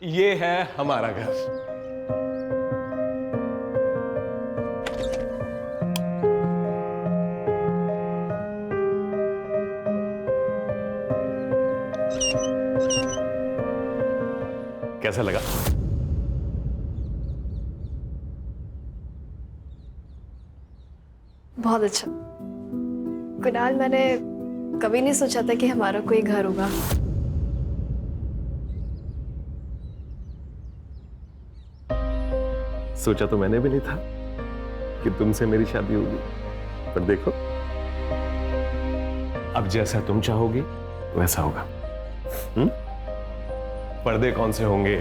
ये है हमारा घर। कैसा लगा? बहुत अच्छा। कुणाल, मैंने कभी नहीं सोचा था कि हमारा कोई घर होगा। सोचा तो मैंने भी नहीं था कि तुमसे मेरी शादी होगी, पर देखो अब जैसा तुम चाहोगी वैसा होगा। पर्दे कौन से होंगे,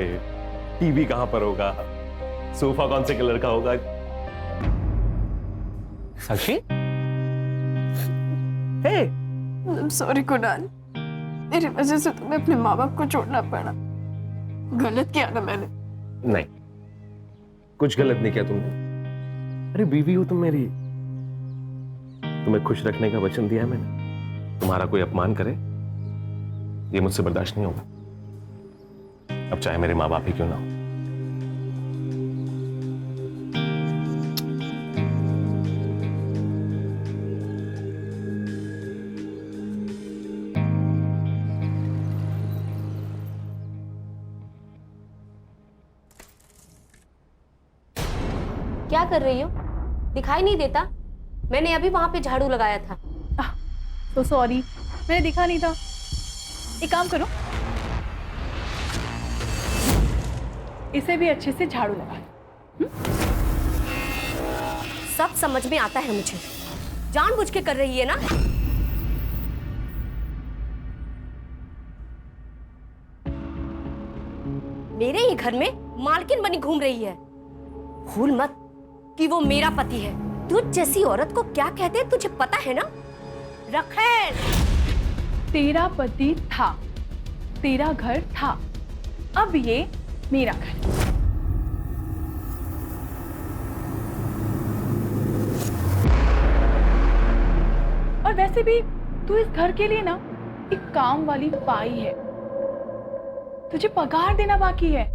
टीवी कहां पर होगा, सोफा कौन से कलर का होगा। साक्षी, हे, सॉरी कुणाल, मेरी वजह से तुम्हें अपने माँ बाप को छोड़ना पड़ा। गलत किया ना मैंने? नहीं, कुछ गलत नहीं किया तुमने। अरे बीवी हो तुम मेरी, तुम्हें खुश रखने का वचन दिया है मैंने। तुम्हारा कोई अपमान करे ये मुझसे बर्दाश्त नहीं होगा, अब चाहे मेरे माँ बाप ही क्यों ना हो। क्या कर रही हो? दिखाई नहीं देता? मैंने अभी वहां पे झाड़ू लगाया था। तो सॉरी, मैंने दिखा नहीं था। एक काम करो, इसे भी अच्छे से झाड़ू लगा लो। सब समझ में आता है मुझे, जानबूझ के कर रही है ना? मेरे ही घर में मालकिन बनी घूम रही है। भूल मत कि वो मेरा पति है। तुझ जैसी औरत को क्या कहते हैं तुझे पता है ना? रखेल, तेरा पति था, तेरा घर था, अब ये मेरा घर। और वैसे भी तू इस घर के लिए ना एक काम वाली बाई है, तुझे पगार देना बाकी है।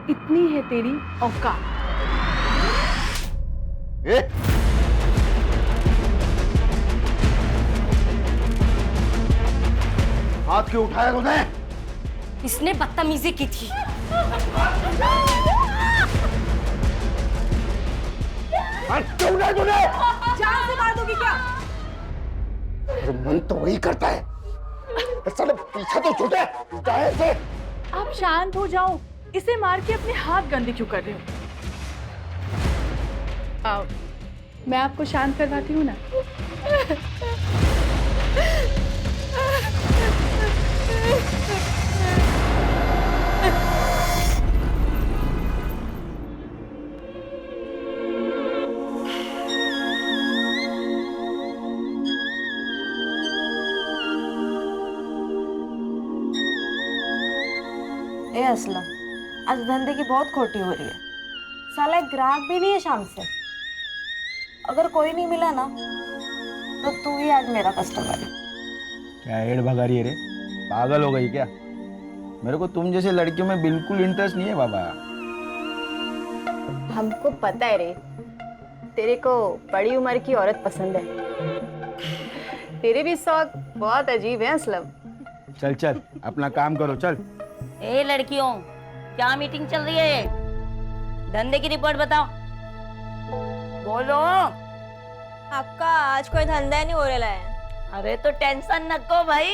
इतनी है तेरी औकात। हाथ क्यों उठाया तूने? इसने बदतमीजी की थी। हाथ क्यों उठाया तूने? जान से मार दोगी क्या? मन तो वही करता है, साले पीछा तो छूटे चाहे से। आप शांत हो जाओ, इसे मार के अपने हाथ गंदे क्यों कर रहे हो? आओ, मैं आपको शांत करवाती हूँ ना। ए असलम, आज धंधे की बहुत खोटी हो रही है। साला एक ग्राहक भी नहीं है शाम से। अगर कोई नहीं मिला ना तो तू ही आज मेरा कस्टमर है। क्या हेड भगा रही है रे? पागल हो गई क्या? मेरे को तुम जैसे लड़कियों में बिल्कुल इंटरेस्ट नहीं है बाबा। हमको पता है रे, तेरे को बड़ी उम्र की औरत पसंद है। तेरे भी शौक बहुत अजीब है असलम। चल चल अपना काम करो, चल। ए लड़कियों, क्या मीटिंग चल रही है? धंधे की रिपोर्ट बताओ, बोलो। आपका आज कोई धंधा नहीं हो रहा है। अरे तो टेंशन न को भाई,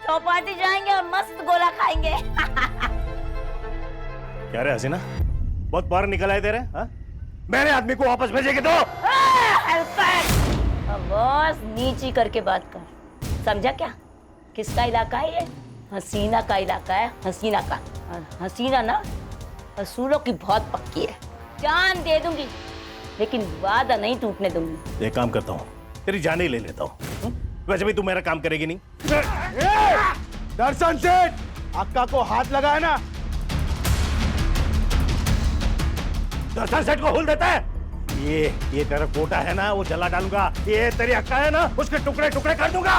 चौपाटी जाएंगे और मस्त गोला खाएंगे। क्या रे हसीना, बहुत बाहर निकल आए तेरे? हाँ? मेरे आदमी को वापस भेजेगी तो? बॉस नीची करके बात कर, समझा क्या? किसका इलाका है ये? हसीना का इलाका है, हसीना का। और हसीना ना असूलों की बहुत पक्की है। जान दे दूंगी लेकिन वादा नहीं टूटने दूंगी। एक काम करता हूँ, तेरी जान ही ले लेता हूँ। वैसे भी तू मेरा काम करेगी नहीं। दर्शन सेठ, अक्का को हाथ लगाया ना? दर्शन सेठ को हुल देता है? ये तेरा कोटा है ना, वो जला डालूंगा। ये तेरी अक्का है ना, उसके टुकड़े टुकड़े कर दूंगा।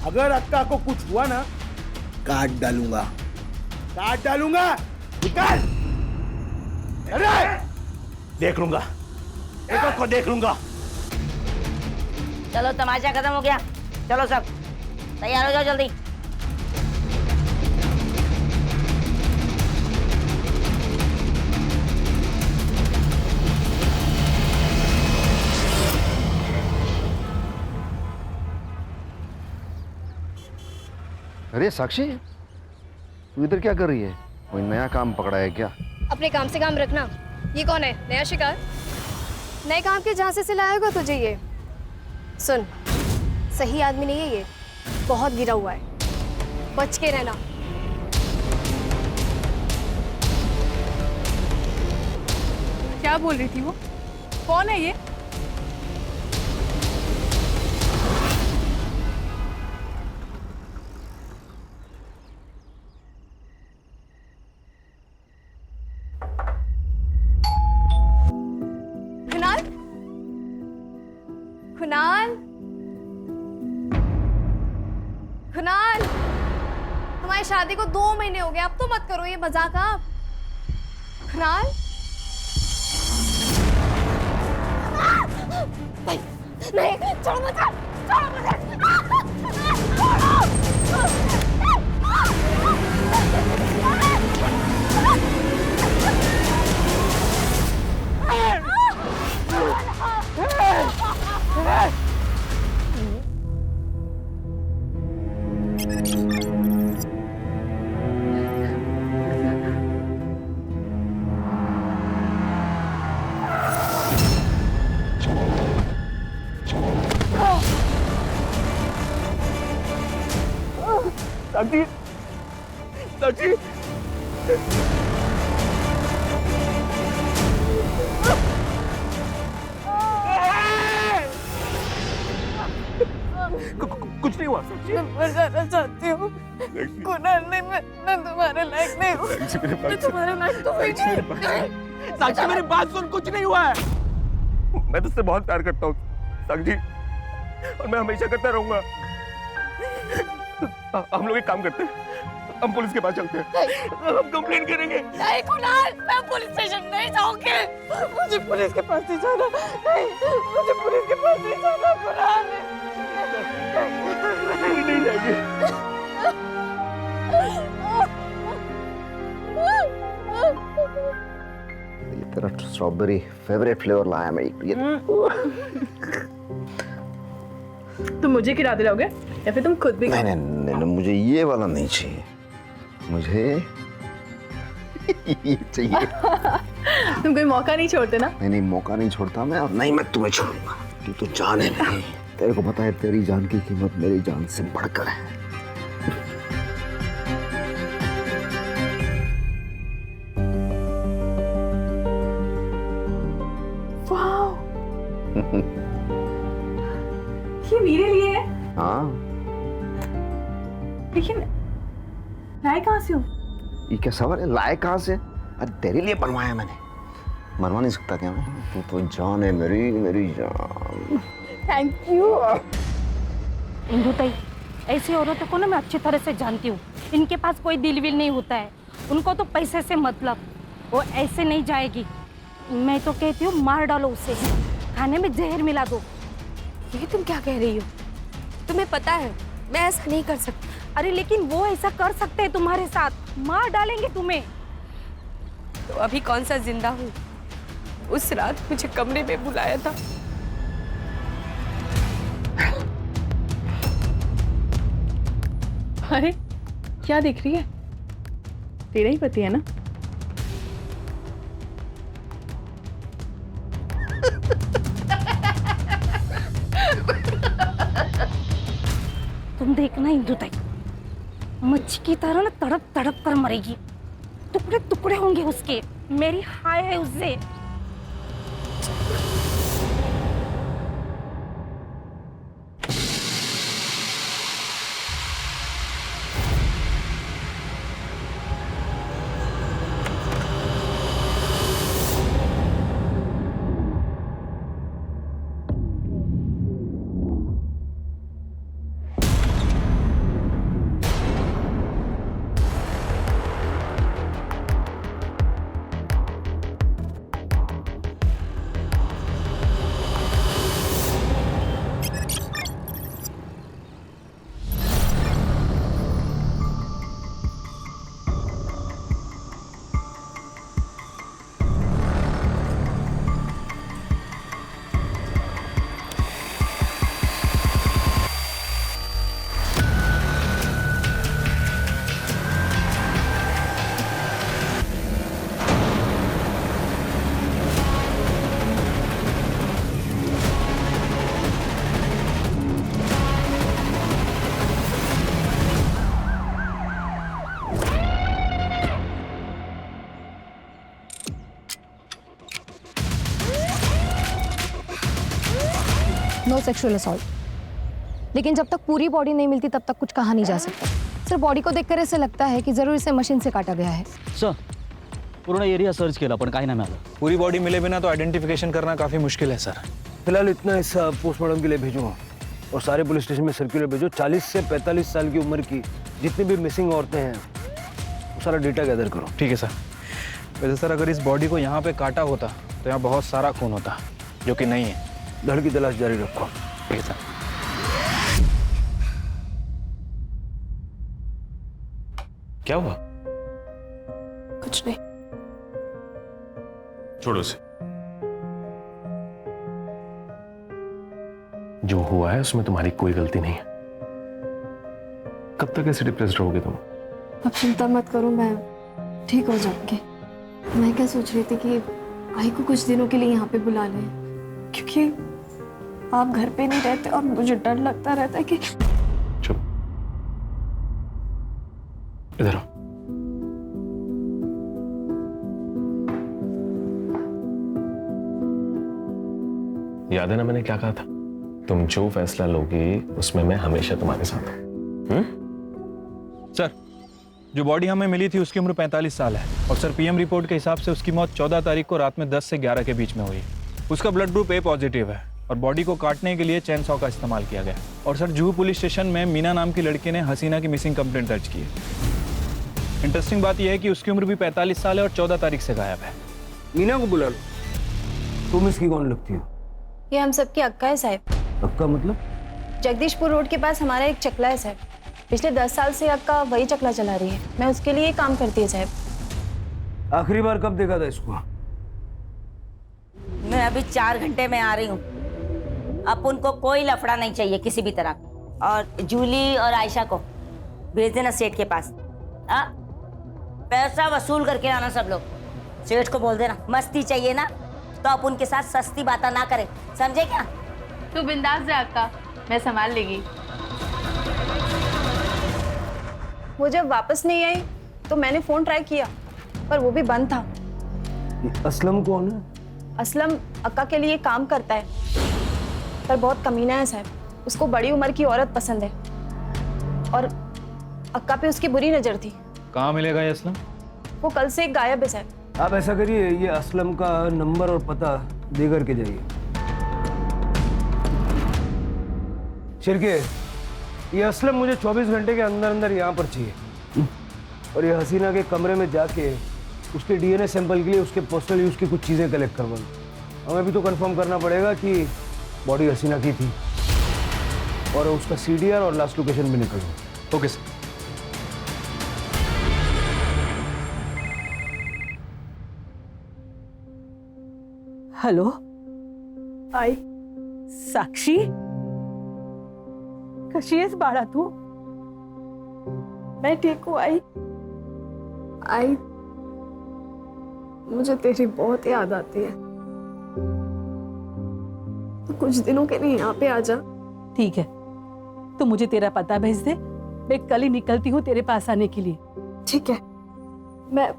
अगर अक्का को कुछ हुआ ना, काट डालूंगा, काट डालूंगा। निकाल। अरे देख लूंगा, एक को देख लूंगा। चलो तमाशा खत्म हो गया, चलो सब तैयार हो जाओ जल्दी। अरे साक्षी, तू इधर क्या कर रही है? कोई नया काम पकड़ा है क्या? अपने काम से काम रखना। ये कौन है? नया शिकार? नए काम के जहां से सिलाया होगा तुझे ये। सुन, सही आदमी नहीं है ये, बहुत गिरा हुआ है, बच के रहना। क्या बोल रही थी वो? कौन है ये? कुणाल, कुणाल, कुणाल, हमारी शादी को 2 महीने हो गए, अब तो मत करो ये मजाक आप। कुणाल, नहीं, छोड़ो मुझे, छोड़ो मुझे, साक्षी, साक्षी, कुछ नहीं हुआ साक्षी। मैं मर जाना चाहती हूँ कुणाल, नहीं मैं तुम्हारे लायक नहीं हूँ। मैं तुम्हारे लायक तो हुई नहीं। साक्षी मेरी बात सुन, कुछ नहीं हुआ है। मैं तुझसे बहुत प्यार करता हूँ साक्षी, और मैं हमेशा करता रहूंगा। हम लोग एक काम करते हैं, हम पुलिस के पास चलते हैं, हम कंप्लेंट करेंगे। नहीं कुणाल, मैं पुलिस स्टेशन नहीं जाऊंगी। मुझे पुलिस के पास नहीं जाना, नहीं, मुझे पुलिस के पास नहीं जाना कुणाल। नहीं जाएंगे। ये तेरा स्ट्रॉबेरी फेवरेट फ्लेवर लाया मैं। ये तुम मुझे खिला दिलाओगे या फिर तुम खुद भी? नहीं, नहीं, नहीं, मुझे ये वाला नहीं चाहिए, मुझे ये चाहिए। तुम कोई मौका नहीं छोड़ते ना? नहीं नहीं, मौका नहीं छोड़ता मैं, और नहीं मैं तुम्हें छोड़ूंगा। तू तो जान है मेरी, तेरे को पता है तेरी जान की कीमत मेरी जान से बढ़कर है। वाह, ये मेरे लिए है। हाँ, लेकिन लाए कहाँ से हो? ये क्या सवाल है, लाए कहाँ से? अरे तेरे लिए बनवाया मैंने, मरवा नहीं सकता क्या मैं? तू तो जान है मेरी, मेरी जान। Thank you. इंदु ताई, ऐसी औरतों को ना मैं अच्छी तरह से जानती हूँ। इनके पास कोई दिल विल नहीं होता है, उनको तो पैसे से मतलब। वो ऐसे नहीं जाएगी। मैं तो कहती हूँ मार डालो उसे, खाने में जहर मिला दो। ये तुम क्या कह रही हो? तुम्हें पता है मैं ऐसा नहीं कर सकती। अरे लेकिन वो ऐसा कर सकते हैं तुम्हारे साथ, मार डालेंगे तुम्हें। तो अभी कौन सा जिंदा हूँ? उस रात मुझे कमरे में बुलाया था। अरे क्या देख रही है? तेरा ही पति है ना? तुम देखना इंदु ताई, मच्छी की तरह ना तड़प तड़प कर मरेगी, टुकड़े टुकड़े होंगे उसके। मेरी हाय है उससे। नो सेक्सुअल असॉल्ट, लेकिन जब तक पूरी बॉडी नहीं मिलती तब तक कुछ कहा नहीं जा सकता। सिर्फ बॉडी को देखकर ऐसे लगता है कि जरूर इसे मशीन से काटा गया है। सर पूर्ण एरिया सर्च केला पण काही नाही मिळालं। पूरी बॉडी मिले बिना तो आइडेंटिफिकेशन करना काफ़ी मुश्किल है सर। फिलहाल इतना हिस्सा पोस्टमार्टम के लिए भेजूंगा और सारे पुलिस स्टेशन में सर्कुलर भेजो। 40 से 45 साल की उम्र की जितनी भी मिसिंग औरतें हैं वो सारा डेटा गैदर करो। ठीक है सर। वैसे सर अगर इस बॉडी को यहाँ पे काटा होता तो यहाँ बहुत सारा खून होता, जो कि नहीं है। धड़ की तलाश जारी रखो। ठीक है सर। क्या हुआ? कुछ नहीं। छोड़ो उसे। जो हुआ है उसमें तुम्हारी कोई गलती नहीं है। कब तक ऐसे डिप्रेस्ड रहोगे तुम? अब चिंता मत करो, मैं ठीक हो जाऊंगी। मैं क्या सोच रही थी कि आई को कुछ दिनों के लिए यहाँ पे बुला लें, क्योंकि आप घर पे नहीं रहते और मुझे डर लगता रहता है कि। चुप, इधर आओ। याद है ना मैंने क्या कहा था? तुम जो फैसला लोगी उसमें मैं हमेशा तुम्हारे साथ हूं। सर जो बॉडी हमें मिली थी उसकी उम्र 45 साल है और सर पीएम रिपोर्ट के हिसाब से उसकी मौत 14 तारीख को रात में 10 से 11 के बीच में हुई। उसका ब्लड ग्रुप ए पॉजिटिव है और बॉडी को काटने के लिए चैन सॉ का इस्तेमाल किया गया। और सर जुहू पुलिस स्टेशन में मीना नाम की लड़की ने हसीना की मिसिंग कंप्लेंट दर्ज की है। इंटरेस्टिंग बात यह है कि उसकी उम्र भी 45 साल है और 14 तारीख से गायब है। मीना को बुला लो। तुम इसकी कौन लगती हो? ये हम सबकी अक्का है साहब। अक्का मतलब? जगदीशपुर रोड के पास हमारा एक चकला है साहब। पिछले 10 साल से अक्का वही चकला चला रही है। मैं उसके लिए काम करती है साहब। आखिरी बार कब देखा था इसको? मैं अभी 4 घंटे में आ रही हूँ। अब उनको कोई लफड़ा नहीं चाहिए किसी भी तरह। और जूली और आयशा को भेज देना सेठ के पास। पैसा वसूल करके आना सब लोग। सेठ को बोल देना मस्ती चाहिए ना तो आप उनके साथ सस्ती बातें ना करें, समझे क्या? तू बिंदास जा अक्का, मैं संभाल लेगी। वो जब वापस नहीं आई तो मैंने फोन ट्राई किया पर वो भी बंद था। ये असलम कौन है? असलम अक्का के लिए काम करता है पर बहुत कमीना है साहब। उसको बड़ी उम्र की औरत पसंद है और अक्का पे उसकी बुरी नजर थी। कहाँ मिलेगा ये असलम? वो कल से गायब है साहब। आप ऐसा करिए, ये असलम का नंबर और पता दे करके जाइए। शिरके, ये असलम मुझे 24 घंटे के अंदर अंदर यहाँ पर चाहिए। और ये हसीना के कमरे में जाके उसके डीएनए सैंपल के लिए उसके पर्सनल यूज की कुछ चीज़ें कलेक्ट करवाऊँ। हमें भी तो कंफर्म करना पड़ेगा कि बॉडी हसीना की थी और उसका सीडीआर और लास्ट लोकेशन भी निकल गया। Okay sir. हॅलो आई, साक्षी, कशी आहेस बाळा तू? मैं ठीक हूँ आई। आई, मुझे तेरी बहुत याद आती है। तो कुछ दिनों के लिए यहाँ पे आ जा। ठीक है, तो मुझे तेरा पता भेज दे, मैं कल ही निकलती हूँ तेरे पास आने के लिए। ठीक है, मैं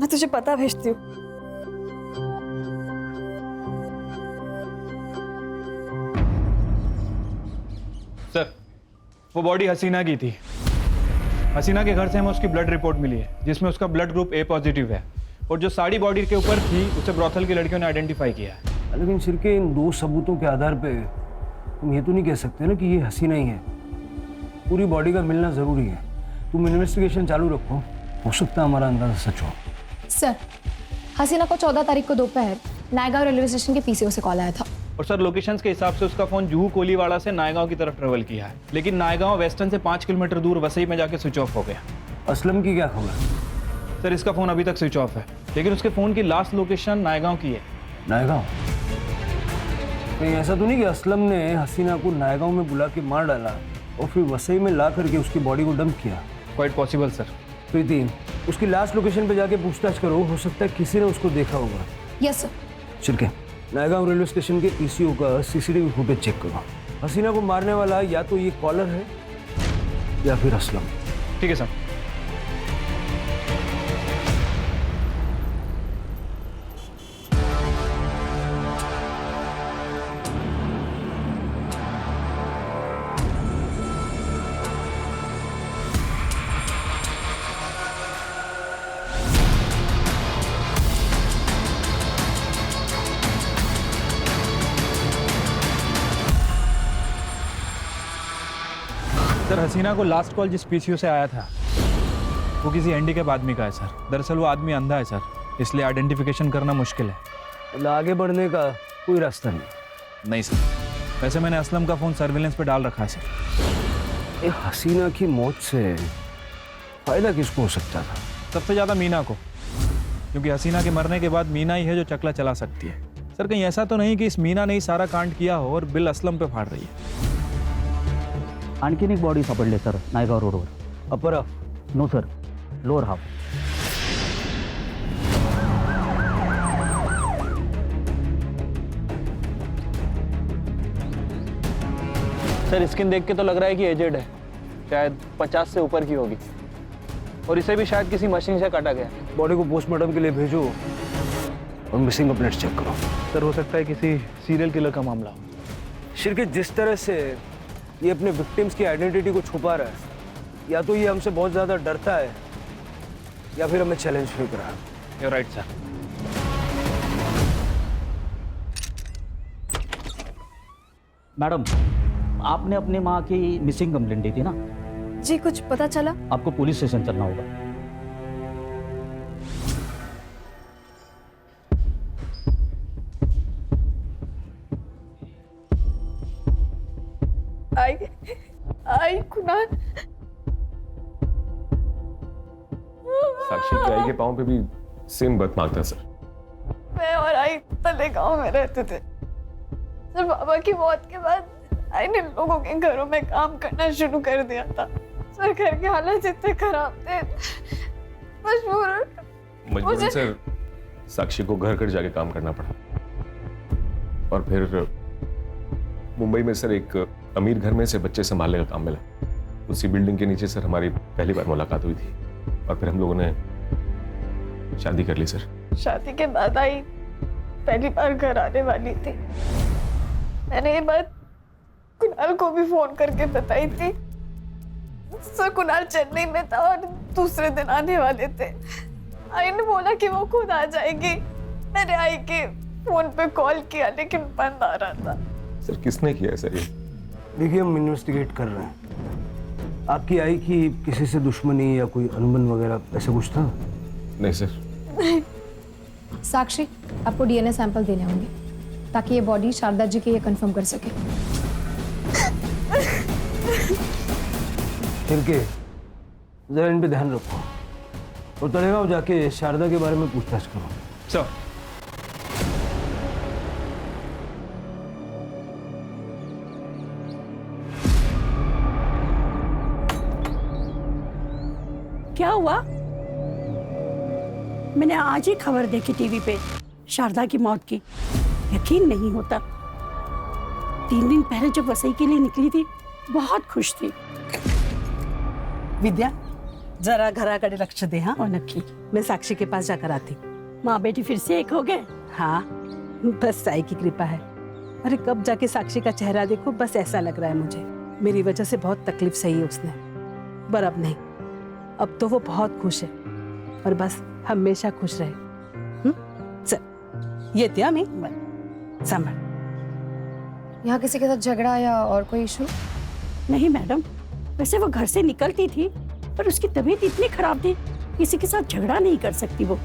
तुझे पता भेजती हूँ। सर वो बॉडी हसीना की थी। हसीना के घर से हमें उसकी ब्लड रिपोर्ट मिली है जिसमें उसका ब्लड ग्रुप ए पॉजिटिव है और जो साड़ी बॉडी के ऊपर थी उसे ब्रॉथल की लड़कियों ने आइडेंटिफाई किया है। लेकिन शिरके, इन 2 सबूतों के आधार पे तुम ये तो नहीं कह सकते ना कि ये हसीना ही है। पूरी बॉडी का मिलना जरूरी है। तुम इन्वेस्टिगेशन चालू रखो, हो सकता है हमारा अंदाजा सच हो। सर, हसीना को 14 तारीख को दोपहर नायगांव रेलवे स्टेशन के पीसीओ से कॉल आया था। और सर लोकेशंस के हिसाब से उसका फोन जुहू कोलीवाड़ा से नायगांव की तरफ ट्रेवल किया है, लेकिन नायगांव वेस्टर्न से 5 किलोमीटर दूर वसई में जाके स्विच ऑफ हो गया। असलम की क्या खबर? सर इसका फोन अभी तक स्विच ऑफ है, लेकिन उसके फोन की लास्ट लोकेशन नायगांव की है। नायगांव? कहीं ऐसा तो नहीं कि असलम ने हसीना को नायगांव में बुला के मार डाला और फिर वसई में ला करके उसकी बॉडी को डंप किया? Quite possible sir. प्रीति, उसकी लास्ट लोकेशन पे जाके पूछताछ करो, हो सकता है किसी ने उसको देखा होगा। Yes sir. Shirke, Naigaon railway station के पीसीओ का सीसीटीवी फुटेज चेक करो। हसीना को मारने वाला या तो ये कॉलर है या फिर असलम। ठीक है सर। सर हसीना को लास्ट कॉल जिस पीसीओ से आया था वो किसी हैंडीकैप आदमी का है सर। दरअसल वो आदमी अंधा है सर, इसलिए आइडेंटिफिकेशन करना मुश्किल है। मतलब आगे बढ़ने का कोई रास्ता नहीं? नहीं सर, वैसे मैंने असलम का फ़ोन सर्विलेंस पे डाल रखा है सर। ये हसीना की मौत से फायदा किसको हो सकता था? सबसे ज़्यादा मीना को, क्योंकि हसीना के मरने के बाद मीना ही है जो चकला चला सकती है। सर कहीं ऐसा तो नहीं कि इस मीना ने ही सारा कांड किया हो और बिल असलम पे फाड़ रही है? आणखीन एक बॉडी सापडली सर नायगाव रोडवर। Upper half? No sir, lower half. Sir skin देख के तो लग रहा है कि एजेड है, शायद 50 से ऊपर की होगी, और इसे भी शायद किसी मशीन से काटा गया। बॉडी को पोस्टमार्टम के लिए भेजो और मिसिंग कंप्लेंट चेक करो। सर हो सकता है किसी सीरियल किलर का मामला हो। शिरके जिस तरह से ये अपने विक्टिम्स की आइडेंटिटी को छुपा रहा है, या तो ये हमसे बहुत ज़्यादा डरता है या फिर हमें चैलेंज फेंक रहा है। You're right, sir. मैडम, आपने अपनी माँ की मिसिंग कंप्लेंट दी थी ना? जी कुछ पता चला? आपको पुलिस स्टेशन चलना होगा। आई कुणाल, साक्षी की आई के पाँव पे भी सेम बर्थ था सर। मैं और आई तले गांव में रहते थे सर। बाबा की मौत के बाद आई ने लोगों के घरों में काम करना शुरू कर दिया था सर। घर के हालात इतने खराब थे, मजबूरन सर साक्षी को घर घर जाके काम करना पड़ा। और फिर मुंबई में सर एक अमीर घर में से बच्चे संभालने का काम मिला। उसी बिल्डिंग के नीचे सर हमारी पहली बार मुलाकात हुई थी, और फिर हम लोगों ने शादी कर ली सर। शादी के बाद आई पहली बार घर आने वाली थी। मैंने ये बात कुणाल को भी फोन करके बताई थी सर। कुणाल चेन्नई में था और दूसरे दिन आने वाले थे। आई ने बोला कि वो खुद आ जाएगी। मैंने आई के फोन पे कॉल किया लेकिन बंद आ रहा था। सर किसने किया है सर ये? देखिए हम इन्वेस्टिगेट कर रहे हैं। आपकी आई की किसी से दुश्मनी या कोई अनबन वगैरह ऐसा कुछ था? नहीं सर। साक्षी, आपको डीएनए सैंपल देने होंगे ताकि ये बॉडी शारदा जी के ये कंफर्म कर सके। इनके जरा इन पे ध्यान रखो और तलेगांव जाके शारदा के बारे में पूछताछ करो। सर क्या हुआ? मैंने आज ही खबर देखी टीवी पे शारदा की मौत की। यकीन नहीं होता। 3 दिन पहले जब वसई के लिए निकली थी बहुत खुश थी। विद्या, जरा घराकडे लक्ष दे। हाँ, और नक्की मैं साक्षी के पास जाकर आती। माँ बेटी फिर से एक हो गए? हाँ, बस साई की कृपा है। अरे कब जाके साक्षी का चेहरा देखो, बस ऐसा लग रहा है मुझे मेरी वजह से बहुत तकलीफ सही है उसने। पर अब नहीं, अब तो वो बहुत खुश है और बस हमेशा खुश रहे। चल ये त्या मैं संभाल। यहाँ किसी के साथ झगड़ा या और कोई इशू? नहीं मैडम, वैसे वो घर से निकलती थी पर उसकी तबीयत इतनी खराब थी, किसी के साथ झगड़ा नहीं कर सकती वो।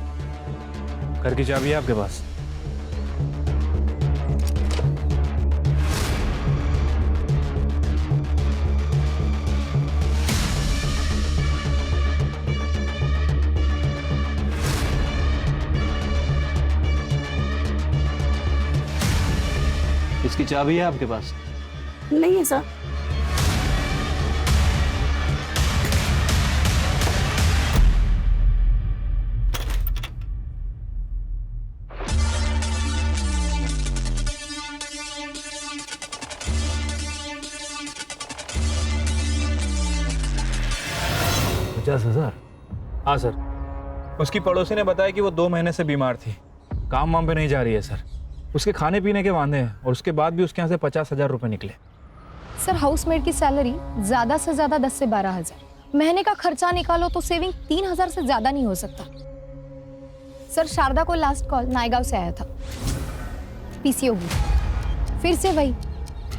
घर की चाबी है आपके पास? इसकी चाबी है आपके पास? नहीं है सर। $50,000? हाँ सर, उसकी पड़ोसी ने बताया कि वो 2 महीने से बीमार थी, काम वाम पे नहीं जा रही है सर। उसके खाने पीने के वांदे हैं और उसके बाद भी उसके यहाँ से 50,000 रुपए निकले। सर हाउसमेट की सैलरी ज्यादा से ज्यादा 10 से 12,000, महीने का खर्चा निकालो तो सेविंग 3,000 से ज्यादा नहीं हो सकता। सर शारदा को लास्ट कॉल नायगांव से आया था। पीसीओ फिर से वही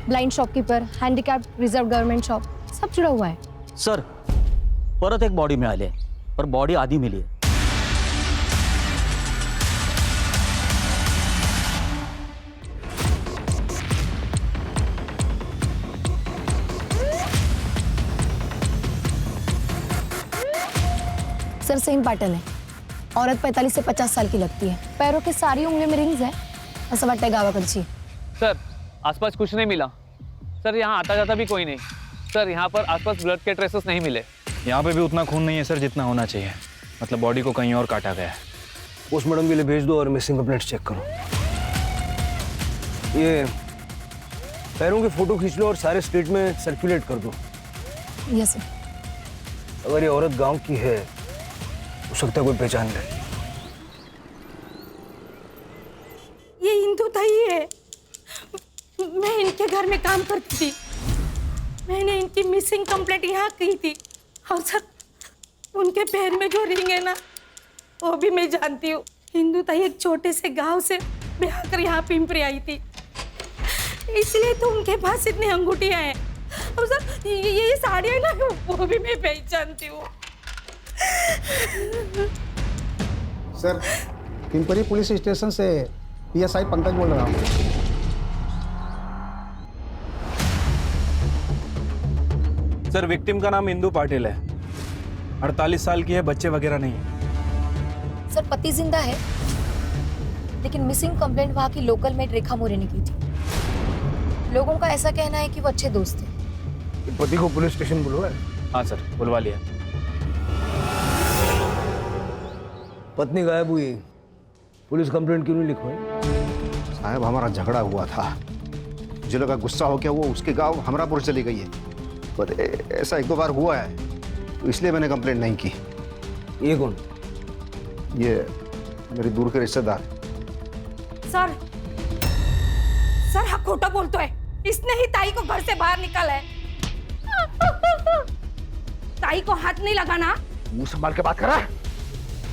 blind shopkeeper, handicap, reserve government shop, सब जुड़ा हुआ है। सर परत एक बॉडी मिळाली आहे, पण बॉडी आधी मिली आहे. सर सेम पैटर्न है. औरत 45 से 50 साल की लगती है. पैरों के सारी उंगलियों में रिंग्स है. असं वाटतंय गावाकडची. सर आसपास कुछ नहीं मिला. सर यहाँ आता जाता भी कोई नहीं. सर यहाँ पर आसपास ब्लड के ट्रेसेस नहीं मिले. यहाँ पे भी उतना खून नहीं है सर जितना होना चाहिए. मतलब बॉडी को कहीं और काटा गया है. पोस्टमार्टम के लिए भेज दो और मिसिंग कंप्लेंट्स चेक करो. ये पैरों के फोटो खींच लो और सारे स्टेट में सर्कुलेट कर दो. Yes sir. अगर ये औरत गांव की है, हो सकता है कोई पहचान ले. ये इंदु ताई है. मैं इनके घर में काम करती थी. मैंने इनकी मिसिंग कंप्लेंट यहाँ की थी. और सर उनके पैर में जो रिंग है ना, वो भी मैं जानती हूँ. इंदु ताई एक छोटे से गांव से ब्याह कर यहाँ पिंपरी आई थी, इसलिए तो उनके पास इतनी अंगूठियाँ हैं. और सर ये साड़ी है ना, वो भी मैं पहचानती हूँ. सर पिंपरी पुलिस स्टेशन से PSI पंकज बोल रहा हूँ. सर विक्टिम का नाम इंदु पाटिल है. 48 साल की है, बच्चे वगैरह नहीं है. सर पति जिंदा है, लेकिन मिसिंग कंप्लेंट वहाँ की लोकल मेड रेखा मोरे ने की थी. लोगों का ऐसा कहना है कि वो अच्छे दोस्त थे. पति को पुलिस स्टेशन बुलवाया? हाँ सर बुलवा लिया. पत्नी गायब हुई, पुलिस कंप्लेंट क्यों नहीं लिखवाई? साहब हमारा झगड़ा हुआ था, मुझे लगा गुस्सा हो गया वो उसके गांव हमरापुर चली गई है, पर ऐसा 1-2 बार हुआ है तो इसलिए मैंने कंप्लेंट नहीं की. ये कौन? ये मेरी दूर के रिश्तेदार. सर हा खोटा बोलतो है. इसने ही ताई को घर से बाहर निकाला है. ताई को हाथ नहीं लगाना. मुंह संभाल के बात करा,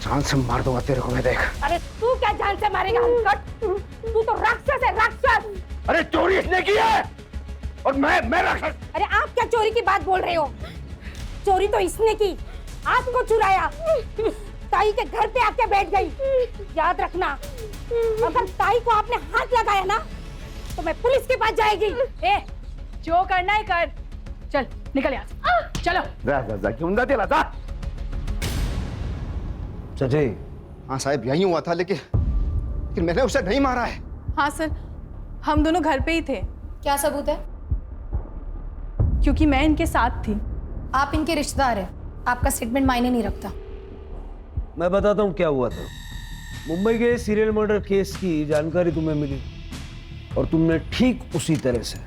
जान से मार दूंगा तेरे को मैं. देख. अरे तू क्या जान से मारेगा? तू तो राक्षस है, राक्षस. अरे चोरी इसने की है और मैं राक्षस. अरे आप क्या चोरी की बात बोल रहे हो? चोरी तो इसने की, आपको चुराया. ताई के घर पे आके बैठ गई. याद रखना, अगर ताई को आपने हाथ लगाया ना तो मैं पुलिस के पास जाएगी. ए, जो करना है कर. चल निकल यहाँ से. चलो. जा क्यों जाते लाता? सच्चाई? हाँ साहब यही हुआ था, लेकिन मैंने उसे नहीं मारा है. हाँ सर, हम दोनों घर पे ही थे. क्या सबूत है? क्योंकि मैं इनके साथ थी. आप इनके रिश्तेदार हैं, आपका स्टेटमेंट मायने नहीं रखता. मैं बताता हूँ क्या हुआ था. मुंबई के सीरियल मर्डर केस की जानकारी तुम्हें मिली और तुमने ठीक उसी तरह से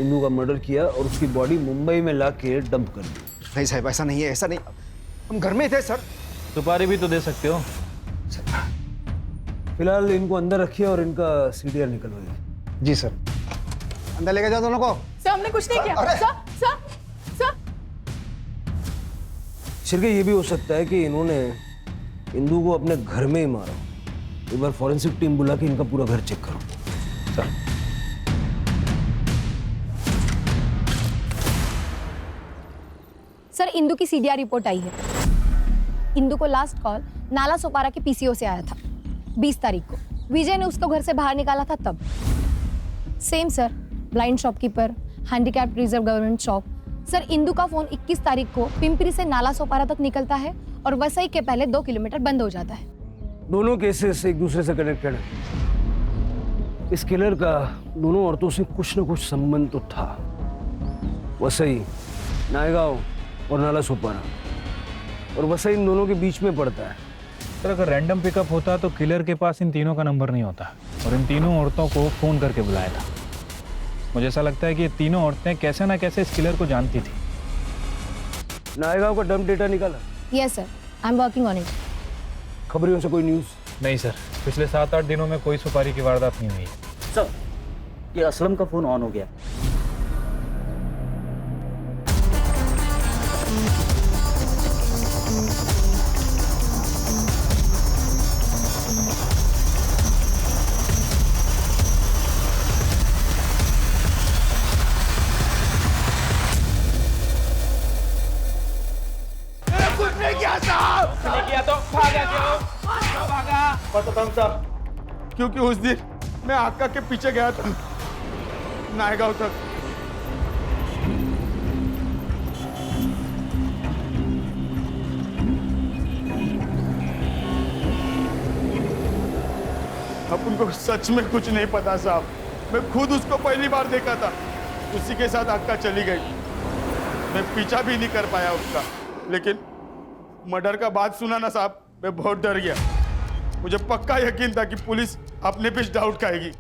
इंदु का मर्डर किया और उसकी बॉडी मुंबई में लाके डंप कर दी. नहीं साहब ऐसा नहीं है, ऐसा नहीं. हम घर में थे सर. सुपारी भी तो दे सकते हो. फिलहाल इनको अंदर रखिए और इनका CDR निकलवाइए. जी सर. अंदर लेके जाओ दोनों को. सर हमने कुछ नहीं किया. अरे! सर. शिरके ये भी हो सकता है कि इन्होंने इंदु को अपने घर में ही मारा. एक बार फॉरेंसिक टीम बुला के इनका पूरा घर चेक करो. सर. सर इंदु की CDR रिपोर्ट आई है. इंदु को लास्ट कॉल नाला सोपारा के PCO से आया था 20 तारीख को. विजय ने उसको घर से बाहर निकाला था तब. Same sir, blind shopkeeper, handicapped reserve government shop. Sir Indu का फोन 21 तारीख को पिंपरी से नाला सोपारा तक निकलता है और वसई के पहले 2 किलोमीटर बंद हो जाता है. दोनों केसेस एक दूसरे से कनेक्टेड है. इस किलर का दोनों औरतों से कुछ न कुछ संबंध तो था. वसई, नायगांव और नाला सोपारा, और वसई इन दोनों के बीच में पड़ता है. सर अगर रैंडम पिकअप होता तो किलर के पास इन तीनों का नंबर नहीं होता और इन तीनों औरतों को फोन करके बुलाया था. मुझे ऐसा लगता है कि ये तीनों औरतें कैसे ना कैसे इस किलर को जानती थी. नायगांव का डंप डेटा निकाला? Yes sir, I am working on it. खबरों से कोई न्यूज़? नहीं सर, पिछले 7-8 दिनों में कोई सुपारी की वारदात नहीं हुई. सर ये असलम का फोन ऑन हो गया. बताता हूँ साहब, क्योंकि उस दिन मैं आका के पीछे गया था नायगांव तक। अब उनको सच में कुछ नहीं पता साहब, मैं खुद उसको पहली बार देखा था, उसी के साथ आका चली गई। मैं पीछा भी नहीं कर पाया उसका, लेकिन मर्डर का बात सुना ना साहब, मैं बहुत डर गया। मुझे पक्का यकीन था कि पुलिस अपने पे डाउट खाएगी।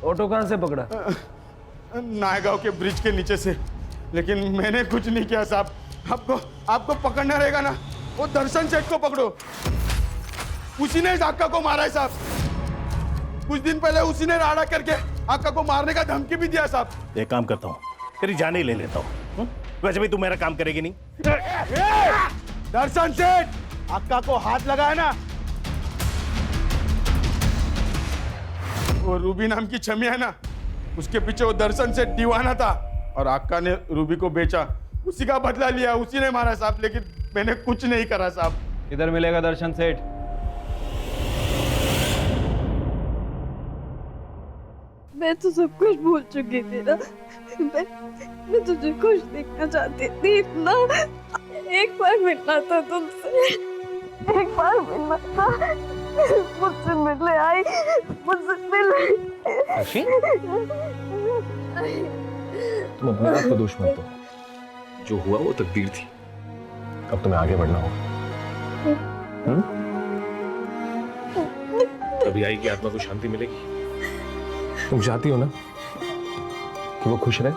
ऑटो कहाँ से पकड़ा? नायगांव के ब्रिज के नीचे से, लेकिन मैंने कुछ नहीं किया साहब। आपको पकड़ना रहेगा ना, वो दर्शन सेठ को पकड़ो, उसी ने आका को मारा है साहब। कुछ दिन पहले उसी ने राड़ा करके आका को मारने का धमकी भी दिया साहब। एक काम करता हूँ, तेरी जान ही ले लेता हूँ। वैसे भी तू मेरा काम करेगी नहीं। दर्शन सेठ, आका को हाथ लगाया ना, वो रूबी नाम की छमिया है ना, उसके पीछे वो दर्शन सेठ दीवाना था, और आका ने रूबी को बेचा, उसी का बदला लिया, उसी ने मारा साहब। लेकिन मैंने कुछ नहीं करा साहब। इधर मिलेगा दर्शन सेठ। मैं तो सब कुछ भूल चुकी थी ना। मैं तुझे खुश देखना चाहती थी इतना। एक बार मिलना था तुमसे, एक बार मिलना था। मुझसे मिलने आई, मुझसे मिले। तुम अपने आप को दोष मत दो, जो हुआ वो तकदीर थी। अब तुम्हें आगे बढ़ना होगा। तभी आएगी आत्मा को शांति मिलेगी। तुम चाहती हो ना कि वो खुश रहे,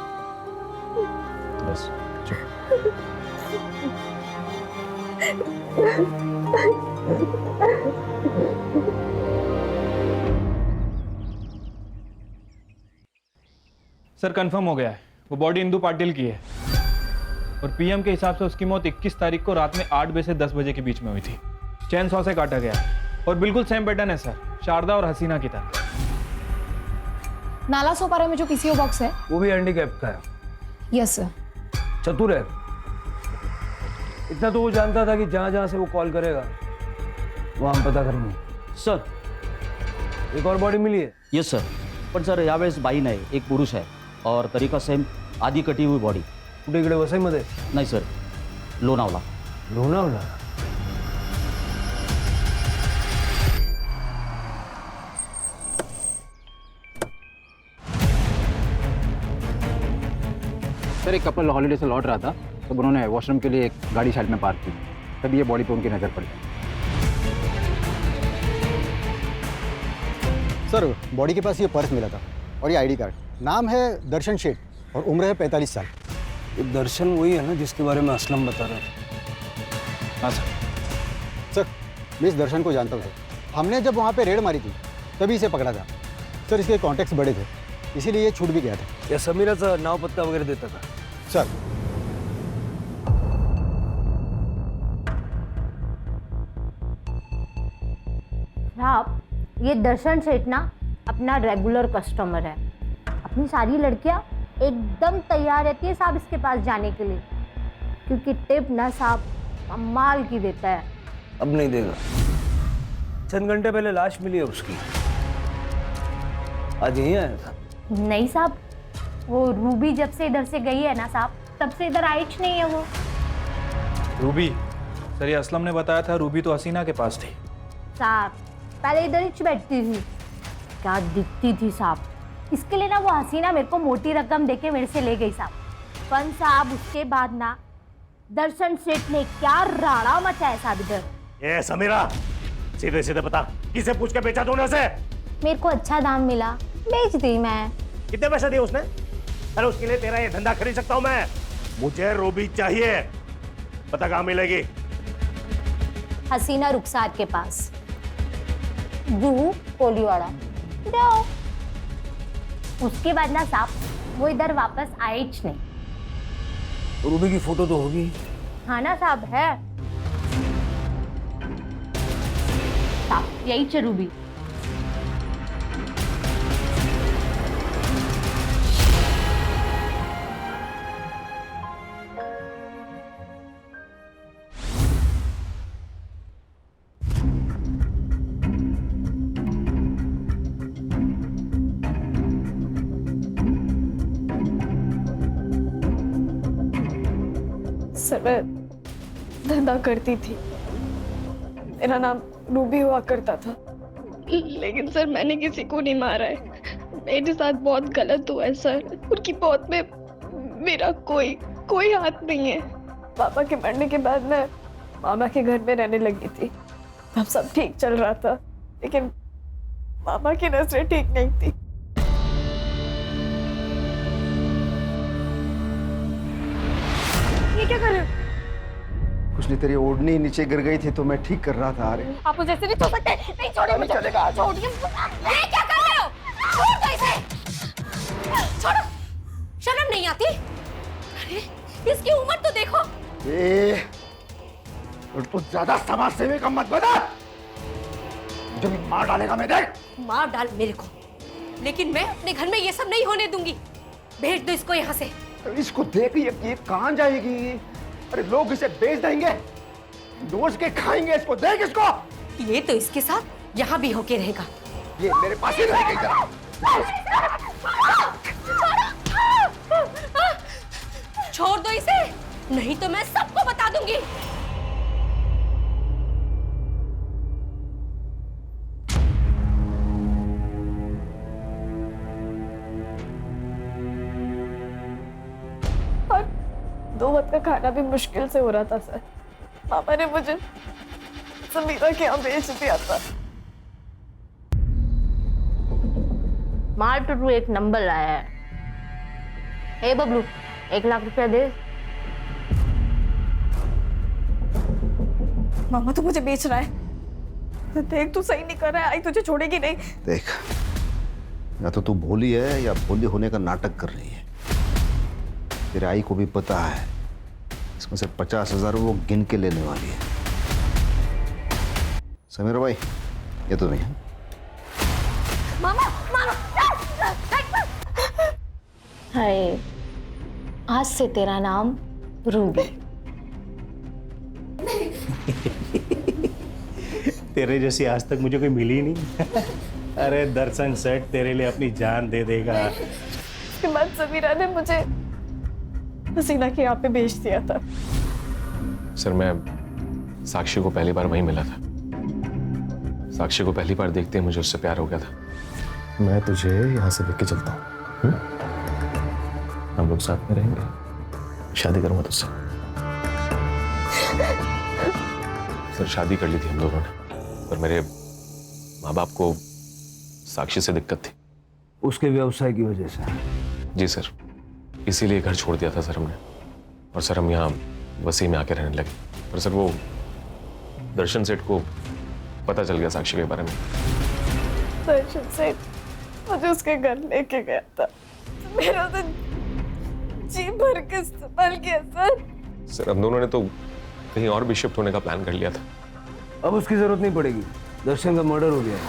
बस सर कंफर्म हो गया है, वो बॉडी इंदु पाटिल की है और पीएम के हिसाब से उसकी मौत 21 तारीख को रात में 8 बजे से 10 बजे के बीच में हुई थी। चैन सॉ से काटा गया और बिल्कुल सेम पैटर्न है सर, शारदा और हसीना की तरह। नाला सोपारा में जो पीसीओ बॉक्स है वो भी हैंडीकैप का है। Yes sir. चतुर है, इतना तो वो जानता था कि जहां जहां से वो कॉल करेगा वहां हम पता करेंगे। सर एक और बॉडी मिली है? यस सर, पण सर यावेळेस बाई नाही, एक पुरुष आहे और तरीका सेम, आधी कटी हुई बॉडी। कुठे इकडे वसईमध्ये? नाही सर, लोणावला। लोणावला? सर एक कपल हॉलीडे से लौट रहा था, तब उन्होंने वॉशरूम के लिए एक गाड़ी साइड में पार्क की, तभी ये बॉडी पे उनकी नज़र पड़ी। सर बॉडी के पास ये पर्स मिला था और ये आईडी कार्ड। नाम है दर्शन शेठ और उम्र है 45 साल। ये दर्शन वही है ना जिसके बारे में असलम बता रहा था? हाँ सर। सर मैं इस दर्शन को जानता हूँ सर, हमने जब वहाँ पे रेड मारी थी तभी इसे पकड़ा था सर। इसके कॉन्टैक्ट्स बड़े थे, इसीलिए ये छूट भी गया था। या समीराचा नाव पत्ता वगैरह देता था? सर साहब, ये दर्शन सेठ ना अपना रेगुलर कस्टमर है। अपनी सारी लड़कियां एकदम तैयार रहती है साहब इसके पास जाने के लिए, क्योंकि टिप ना साहब कमाल की देता है। अब नहीं देगा। चंद घंटे पहले लाश मिली है उसकी, आज यहीं आया था। नहीं साहब, वो रूबी जब से इधर से गई है ना साहब, तब से इधर आई नहीं है वो। रूबी? सर ये असलम ने बताया था रूबी तो हसीना के पास थी। साहब पहले इधर ही बैठती थी, क्या दिखती थी साहब। इसके लिए ना वो हसीना मेरे को मोटी रकम देके मेरे से ले गई साहब। पण साहब उसके बाद ना दर्शन सेठ ने क्या राड़ा मचाया साहब इधर। ए समीरा, सीधे सीधे बता, किसे पूछ के बेचा तूने उसे? मेरे को अच्छा दाम मिला, बेच दी मैं। कितने पैसे दिए उसने? अरे उसके लिए तेरा ये धंधा खरीद सकता हूं मैं। मुझे रूबी चाहिए, पता कहाँ मिलेगी? हसीना रुखसार के पास, जूहू कोलीवाड़ा। जाओ। उसके बाद ना साहब वो इधर वापस आए ही नहीं। रूबी की फोटो तो होगी? हाँ ना साहब, है साहब, यही है रूबी। सर मैं धंधा करती थी, मेरा नाम रूबी हुआ करता था, लेकिन सर मैंने किसी को नहीं मारा है। मेरे साथ बहुत गलत हुआ है सर। उनकी मौत में मेरा कोई हाथ नहीं है। पापा के मरने के बाद मैं मामा के घर में रहने लगी थी। तब सब ठीक चल रहा था, लेकिन मामा की नजरें ठीक नहीं थी। ये क्या कर रहे हो? कुछ नहीं, तेरी ओढ़नी नीचे गिर गई थी तो मैं ठीक कर रहा था। अरे आप मुझे ऐसे नहीं छोड़ सकते। नहीं छोड़िए मुझे। चलेगा। छोड़िए। ये क्या कर रहे हो? छोड़ दो इसे। छोड़ो। शर्म नहीं आती? अरे इसकी उम्र तो देखो। तो ज्यादा समाज सेवी का मत बना। जब मार डालेगा मैं, देख। मार डाल मेरे को, लेकिन मैं अपने घर में ये सब नहीं होने दूंगी। भेज दो इसको यहाँ से। इसको देख, ये कहाँ जाएगी? अरे लोग इसे बेच देंगे, नोच के खाएंगे इसको। देख इसको। ये तो इसके साथ यहाँ भी होके रहेगा। ये मेरे पास ही रहेगा इधर। छोड़ दो इसे, नहीं तो मैं सबको बता दूंगी। और 2 वक्त का खाना भी मुश्किल से हो रहा था सर। पापा ने मुझे समीरा के यहाँ बेच दिया था। मार टू एक नंबर आया है। हे बबलू, 1 लाख रुपया दे। मामा तू मुझे बेच रहा है। देख तू सही नहीं कर रहा है, आई तुझे छोड़ेगी नहीं। देख, या तो तू भोली है या भोली होने का नाटक कर रही है। तेरे आई को भी पता है इसमें से 50,000 वो गिन के लेने वाली है। समीर भाई, ये तो नहीं है। मामा मारो। हाय, आज से तेरा नाम रूबी। तेरे जैसी आज तक मुझे कोई मिली नहीं। अरे दर्शन सेठ तेरे लिए अपनी जान दे देगा। उसके बाद समीरा ने मुझे हसीना के यहाँ पे बेच दिया था। सर मैं साक्षी को पहली बार वहीं मिला था। साक्षी को पहली बार देखते ही मुझे उससे प्यार हो गया था। मैं तुझे यहाँ से लेके चलता हूँ, हम लोग साथ में रहेंगे। शादी करूंगा तुझसे। सर शादी कर ली थी हम दोनों ने, पर मेरे माँ बाप को साक्षी से दिक्कत थी। उसके व्यवसाय की वजह से? जी सर, इसीलिए घर छोड़ दिया था सर हमने। और सर हम यहाँ वसी में आके रहने लगे। पर सर वो दर्शन सेठ को पता चल गया साक्षी के बारे में। दर्शन सेठ मुझे उसके घर लेके गया था। मेरा तो जी भर के संभाल गया सर। सर हम दोनों ने तो कहीं और भी शिफ्ट होने का प्लान कर लिया था। अब उसकी जरूरत नहीं पड़ेगी। दर्शन का मर्डर हो गया है।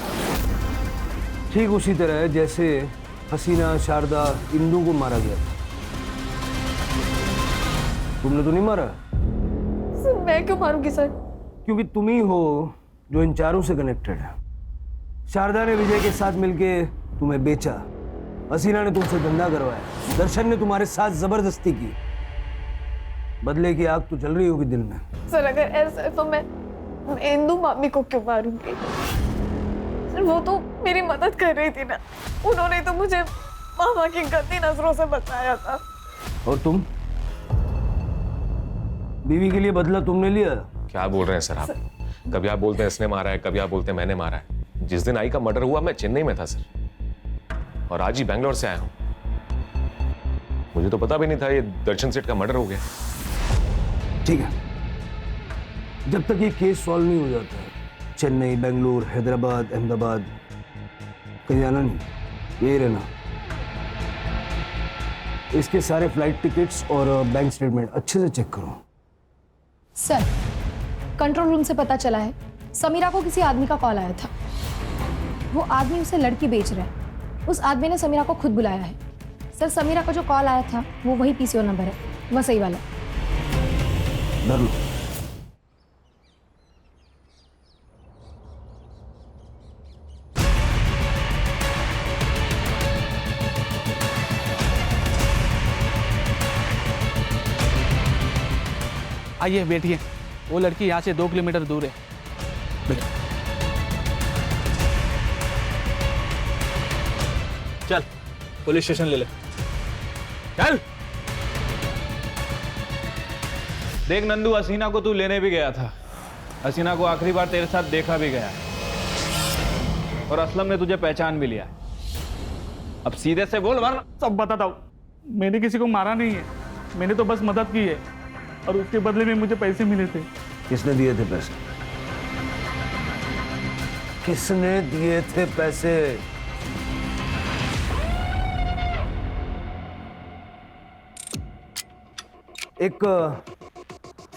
ठीक उसी तरह जैसे हसीना, शारदा, इंदू को मारा गया था। तुमने तो नहीं मारा? सर मैं क्यों मारूंगी सर? क्योंकि तुम ही हो जो इन चारों से कनेक्टेड है। शारदा ने विजय के साथ मिलके तुम्हें बेचा, हसीना ने तुमसे धंधा करवाया, दर्शन ने तुम्हारे साथ जबरदस्ती की। बदले की आग तो जल रही होगी दिल में। सर अगर ऐसा है तो मैं इंदू मामी को क्यों मारूंगी? सर वो तो मेरी मदद कर रही थी ना, उन्होंने तो मुझे मामा की गंदी नजरों से बचाया था। और तुम? बीवी के लिए बदला तुमने लिया? क्या बोल रहे हैं सर आप? कभी आप बोलते हैं इसने मारा है, कभी आप बोलते हैं मैंने मारा है। जिस दिन आई का मर्डर हुआ मैं चेन्नई में था सर, और आज ही बैंगलोर से आया हूं। मुझे तो पता भी नहीं था ये दर्शन सेठ का मर्डर हो गया। ठीक है, जब तक ये केस सॉल्व नहीं हो जाता, चेन्नई, बेंगलुरु, हैदराबाद, अहमदाबाद कहीं जाना नहीं, यही रहना। इसके सारे फ्लाइट टिकट्स और बैंक स्टेटमेंट अच्छे से चेक करो। सर कंट्रोल रूम से पता चला है समीरा को किसी आदमी का कॉल आया था। वो आदमी उसे लड़की बेच रहा है। उस आदमी ने समीरा को खुद बुलाया है। सर समीरा का जो कॉल आया था वो वही पीसीओ नंबर है, वह सही वाला। डर लो। आइए बैठिए। वो लड़की यहाँ से 2 किलोमीटर दूर है। चल पुलिस स्टेशन ले ले। चल। देख नंदू, हसीना को तू लेने भी गया था। हसीना को आखिरी बार तेरे साथ देखा भी गया और असलम ने तुझे पहचान भी लिया। अब सीधे से बोल वरना सब बताता हूँ। मैंने किसी को मारा नहीं है, मैंने तो बस मदद की है और उसके बदले में मुझे पैसे मिले थे। किसने दिए थे पैसे? किसने दिए थे पैसे? एक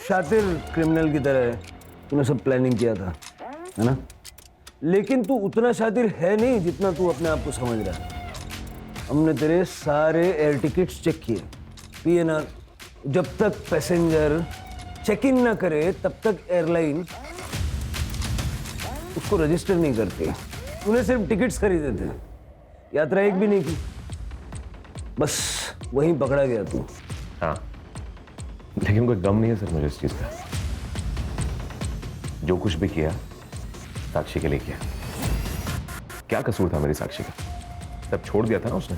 शातिर क्रिमिनल की तरह तूने सब प्लानिंग किया था, है ना? लेकिन तू उतना शातिर है नहीं जितना तू अपने आप को समझ रहा है। हमने तेरे सारे एयर टिकट्स चेक किए, पीएनआर। जब तक पैसेंजर चेक इन ना करे तब तक एयरलाइन उसको रजिस्टर नहीं करती। तूने सिर्फ टिकट्स खरीदे थे, यात्रा एक भी नहीं की। बस वहीं पकड़ा गया तू। हाँ, लेकिन कोई गम नहीं है सर मुझे इस चीज का। जो कुछ भी किया साक्षी के लिए किया। क्या कसूर था मेरी साक्षी का? तब छोड़ दिया था ना उसने,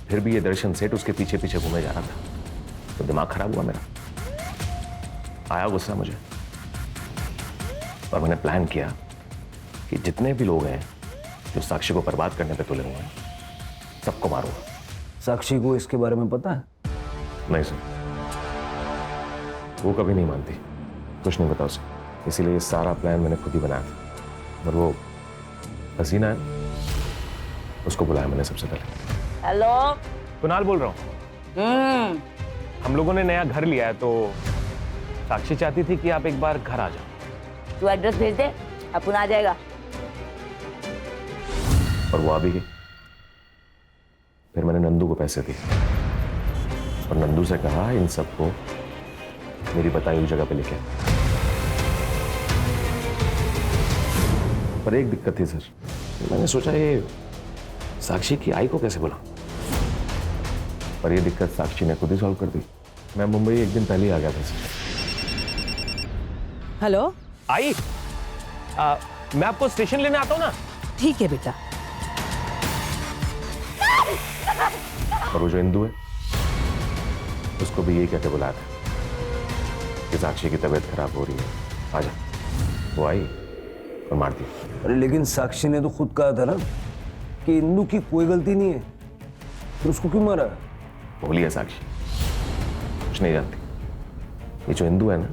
फिर भी ये दर्शन सेठ उसके पीछे पीछे घूमे जा रहा था, तो दिमाग खराब हुआ मेरा। आया गुस्सा मुझे और मैंने प्लान किया कि जितने भी लोग हैं जो साक्षी को बर्बाद करने पे तुले हुए हैं सबको मारूंगा। साक्षी को इसके बारे में पता है? नहीं सर, वो कभी नहीं मानती, कुछ नहीं पता उसे। इसीलिए ये सारा प्लान मैंने खुद ही बनाया था। और वो हसीना है, उसको बुलाया मैंने सबसे पहले। हेलो, कुणाल बोल रहा हूँ। हम लोगों ने नया घर लिया है तो साक्षी चाहती थी कि आप एक बार घर आ जाओ। तू एड्रेस भेज दे, अपन आ जाएगा। और वो आ भी गई। फिर मैंने नंदू को पैसे दिए और नंदू से कहा इन सबको मेरी बताई हुई जगह पे लेके। पर एक दिक्कत थी सर, मैंने सोचा ये साक्षी की आई को कैसे बुला, पर ये दिक्कत साक्षी ने खुद ही सॉल्व कर दी। मैं मुंबई एक दिन पहले ही आ गया था सर। हेलो आई, मैं आपको स्टेशन लेने आता हूँ ना। ठीक है बेटा। और वो जो इंदू है उसको भी यही कहते बुलाया था कि साक्षी की तबीयत खराब हो रही है, आजा। वो आई और मार दी। अरे लेकिन साक्षी ने तो खुद कहा था ना कि इंदू की कोई गलती नहीं है, फिर उसको क्यों मारा? भूली है साक्षी, कुछ नहीं जानती। ये जो इंदू है ना,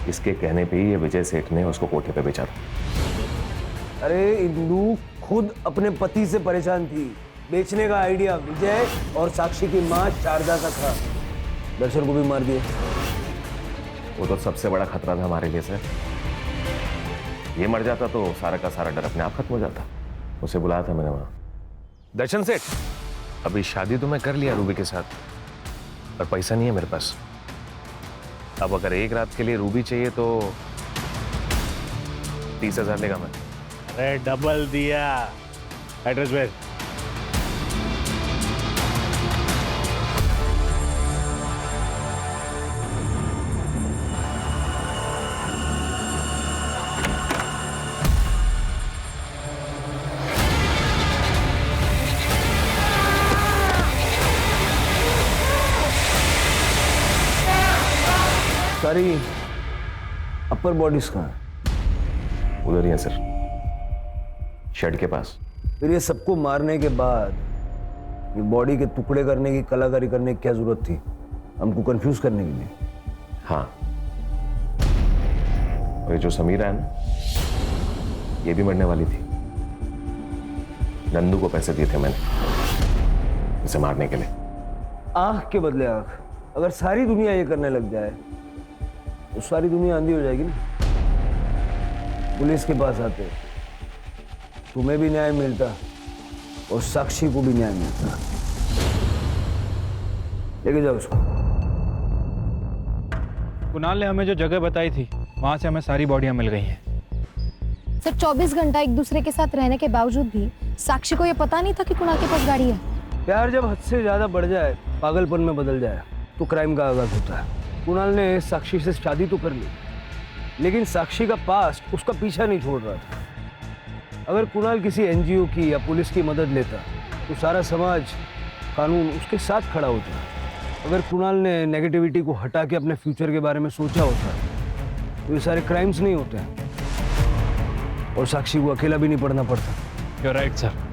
इसके कहने पे ही ये विजय सेठ ने उसको कोठे पे बेचा था। अरे इंदू खुद अपने पति से परेशान थी। बेचने का आइडिया विजय और साक्षी की मां शारदा का था। दर्शन को भी मार दिया। वो तो सबसे बड़ा खतरा था हमारे लिए सर। ये मर जाता तो सारा का सारा डर अपने आप खत्म हो जाता। उसे बुलाया था मैंने वहां। दर्शन सेठ, अभी शादी तो मैं कर लिया रूबी के साथ, पर पैसा नहीं है मेरे पास। अब अगर एक रात के लिए रूबी चाहिए तो 30,000 लेगा मैं। अरे डबल दिया। एड्रेस भेज। सारी अपर बॉडीज कहाँ है? उधर ही है सर, शेड के पास। फिर ये सबको मारने के बाद ये बॉडी के टुकड़े करने की कलाकारी करने की क्या जरूरत थी? हमको कंफ्यूज करने के लिए। हाँ, और ये जो समीरा है ना, ये भी मरने वाली थी। नंदू को पैसे दिए थे मैंने इसे मारने के लिए। आंख के बदले आंख। अगर सारी दुनिया ये करने लग जाए तो सारी दुनिया अंधी हो जाएगी ना। पुलिस के पास आते तुम्हें भी न्याय मिलता और साक्षी को भी न्याय मिलता। लेके जाओ उसको। कुणाल ने हमें जो जगह बताई थी वहां से हमें सारी बॉडियां मिल गई हैं। सर 24 घंटा एक दूसरे के साथ रहने के बावजूद भी साक्षी को ये पता नहीं था कि कुणाल के पास गाड़ी है। प्यार जब हद से ज्यादा बढ़ जाए, पागलपन में बदल जाए तो क्राइम का आगाज होता है। कुणाल ने साक्षी से शादी तो कर ली, लेकिन साक्षी का पास्ट उसका पीछा नहीं छोड़ रहा था। अगर कुणाल किसी एनजीओ की या पुलिस की मदद लेता तो सारा समाज, कानून उसके साथ खड़ा होता। अगर कुणाल ने नेगेटिविटी को हटा के अपने फ्यूचर के बारे में सोचा होता तो ये सारे क्राइम्स नहीं होते और साक्षी को अकेला भी नहीं पड़ना पड़ता। You are right sir.